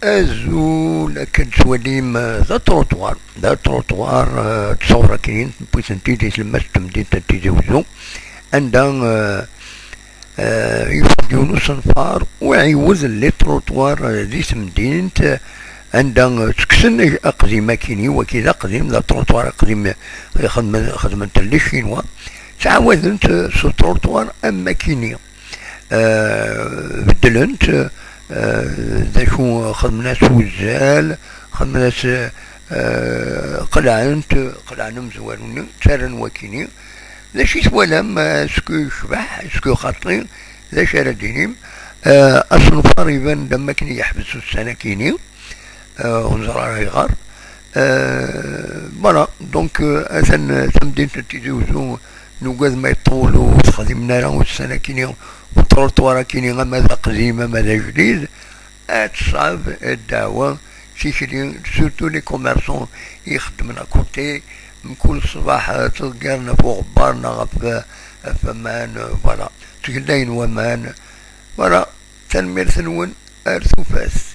ازول كتوليم ذا تروطوار تصور كاين بويسنتي ديس المستم دي تتجاوزو عندها يوسف يونس الفار وعيوز لي تروطوار ديس مدينة عندها تكسن أقديم كيني وكذا قديم ذا تروطوار قديم خدمت لي شينوا تعاودنت سو تروطوار أما كيني بدلنت ذا شو خدمنا سوزال خدمنا قلعن مزوالون تارن وكيني ذا شي توالم سكو شبح سكو خاطري ذا شاردينيم أصنفار يبان لما كان يحبسوا السنة كيني ونزرع غار فوالا دونك اثن تمدين تتجاوزو نوقاذ ما يطولوا خدمنا لهم السنة كيني والتروطوار كيني ماذا قديم ماذا جديد تصعب الدعوة سيكلي سورتو لي كوميرسون يخدمنا كوتي من كل صباح تلقانا فوق غبارنا فمان فوالا تقلين ومان فوالا تنمير ثنون ارثو فاس